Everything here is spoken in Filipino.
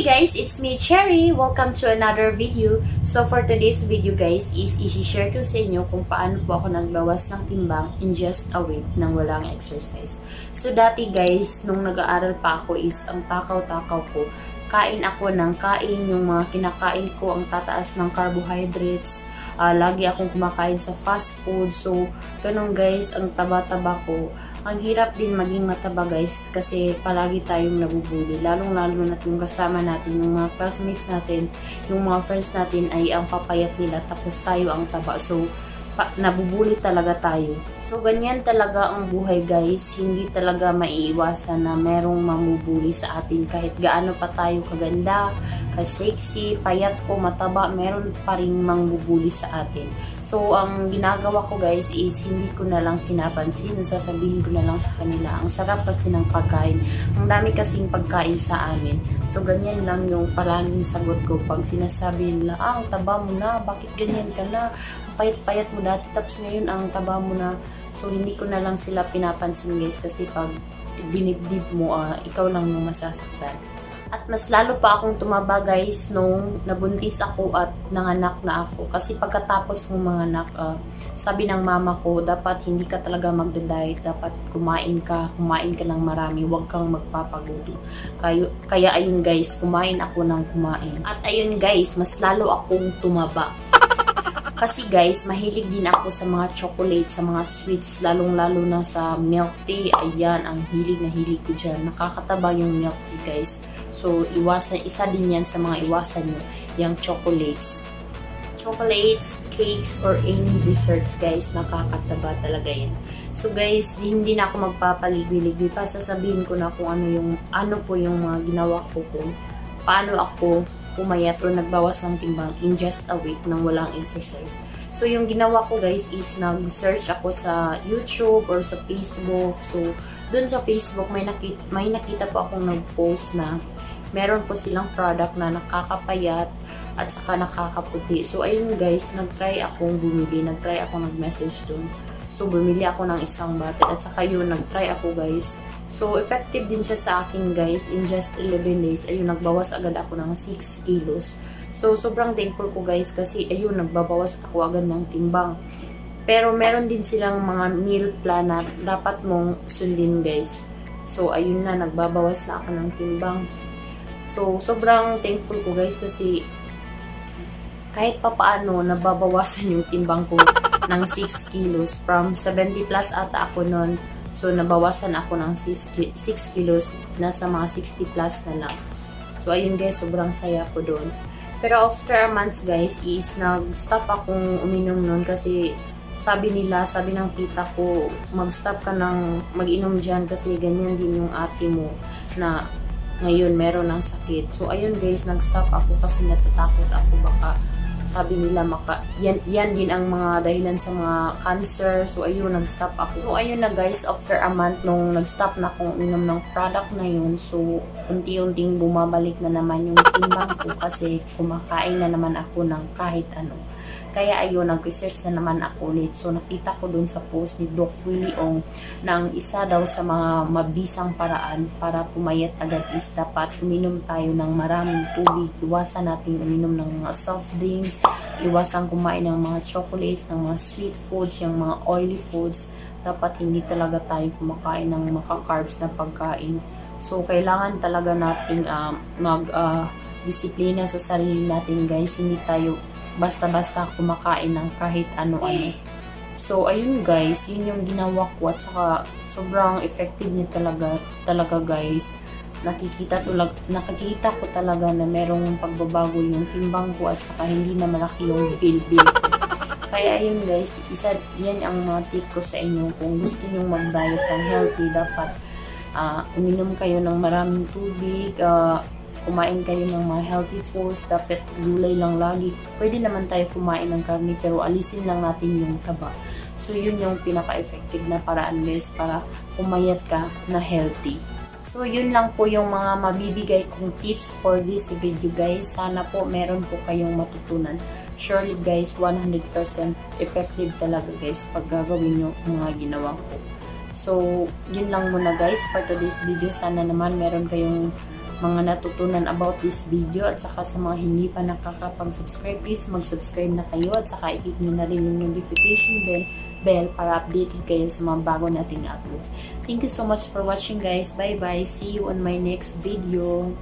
Hey guys, it's me Cherry. Welcome to another video. So for today's video guys is i-share ko sa inyo kung paano po ako nagbawas ng timbang in just a week nang walang exercise. So dati guys, nung nag-aaral pa ako is ang takaw-takaw ko. Kain ako ng kain, yung mga kinakain ko ang tataas ng carbohydrates. Lagi akong kumakain sa fast food. So ganun guys, ang taba-taba ko. Ang hirap din maging mataba guys kasi palagi tayong nabubuli. Lalong-lalo na yung kasama natin, yung mga classmates natin, yung mga friends natin ay ang papayat nila tapos tayo ang taba. So, nabubuli talaga tayo. So, ganyan talaga ang buhay guys. Hindi talaga maiiwasan na merong mamubuli sa atin kahit gaano pa tayo kaganda, ka-sexy, payat ko, mataba, meron pa rin mambubuli sa atin. So, ang ginagawa ko guys is hindi ko na lang pinapansin. Sasabihin ko na lang sa kanila. Ang sarap kasi ng pagkain. Ang dami kasing pagkain sa amin. So, ganyan lang yung palaging sagot ko. Pag sinasabi nila, ang taba mo na, bakit ganyan ka na? Ang payat-payat mo dati, tapos ngayon ang taba mo na. So, hindi ko na lang sila pinapansin guys kasi pag dinibdib mo, ikaw lang yung masasaktan. At mas lalo pa akong tumaba guys nung nabuntis ako at nanganak na ako. Kasi pagkatapos ng mga anak, sabi ng mama ko, dapat hindi ka talaga magda-diet. Dapat kumain ka ng marami. Huwag kang magpapagulo. Kaya ayun guys, kumain ako ng kumain. At ayun guys, mas lalo akong tumaba. Kasi guys, mahilig din ako sa mga chocolate, sa mga sweets, lalong-lalo na sa milk tea. Ayan, ang hilig na hilig ko dyan. Nakakataba yung milk tea guys. So, isa din yan sa mga iwasan nyo, yung chocolates. Chocolates, cakes, or any desserts guys, nakakataba talaga yan. So guys, hindi na ako magpapaligoy-ligoy pa. Sasabihin ko na kung ano po yung mga ginawa ko kung paano ako pumayat o nagbawas ng timbang in just a week nang walang exercise. So, yung ginawa ko guys is nag-search ako sa YouTube or sa Facebook. So, dun sa Facebook, may nakita po akong nag-post na meron po silang product na nakakapayat at saka nakakaputi. So, ayun guys, nag-try akong bumili. Nag-try akong nag-message dun. So, bumili ako ng isang bottle at saka yun, nag-try ako guys. So, effective din siya sa akin guys. In just 11 days, ayun, nagbawas agad ako ng 6 kilos. So, sobrang thankful ko guys kasi ayun, nagbabawas ako agad ng timbang. Pero, meron din silang mga meal plan na dapat mong sundin guys. So, ayun na, nagbabawas na ako ng timbang. So, sobrang thankful ko guys kasi kahit pa paano, nababawasan yung timbang ko ng 6 kilos. From 70 plus ata ako nun. So, nabawasan ako ng 6 kilos, nasa mga 60 plus na lang. So, ayun guys, sobrang saya ko doon. Pero after a month guys, is nag-stop akong uminom noon kasi sabi ng tita ko, mag-stop ka ng mag-inom dyan kasi ganyan din yung ate mo na ngayon meron ng sakit. So, ayun guys, nag-stop ako kasi natatakot ako baka sabi nila yan din ang mga dahilan sa mga cancer. So, ayun, nag-stop ako. So, ayun na guys, after a month nung nag-stop na akong inom ng product na yun, so, unti-unting bumabalik na naman yung timbang ko kasi kumakain na naman ako ng kahit ano. Kaya ayun, nag-research na naman ako ulit. So, nakita ko dun sa post ni Doc Willie Ong na ang isa daw sa mga mabisang paraan para pumayat agad is dapat uminom tayo ng maraming tubig. Iwasan natin uminom ng mga soft drinks. Iwasan kumain ng mga chocolates, ng mga sweet foods, yung mga oily foods. Dapat hindi talaga tayo kumakain ng maka-carbs na pagkain. So, kailangan talaga nating mag-disiplina sa sarili natin guys. Hindi tayo basta-basta kumakain ng kahit ano-ano. So, ayun guys, yun yung ginawa ko at saka sobrang effective niya talaga guys. Nakikita ko talaga na merong pagbabago yung timbang ko at saka hindi na malaki yung bil-bil ko. Kaya ayun guys, yan ang mga tip ko sa inyo. Kung gusto nyo mag-diet ng healthy, dapat uminom kayo ng maraming tubig, kumain kayo ng mga healthy foods, dapat gulay lang lagi. Pwede naman tayo kumain ng karne pero alisin lang natin yung taba. So, yun yung pinaka-effective na paraan guys para pumayat ka na healthy. So, yun lang po yung mga mabibigay kong tips for this video guys. Sana po meron po kayong matutunan. Surely guys, 100% effective talaga guys pag gagawin nyo mga ginawa ko. So, yun lang muna guys for today's video. Sana naman meron kayong mga natutunan about this video. At saka sa mga hindi pa nakakapag-subscribe, please mag-subscribe na kayo. At saka i-hit nyo na rin yung notification bell para updated kayo sa mga bago nating uploads. Thank you so much for watching guys. Bye bye. See you on my next video.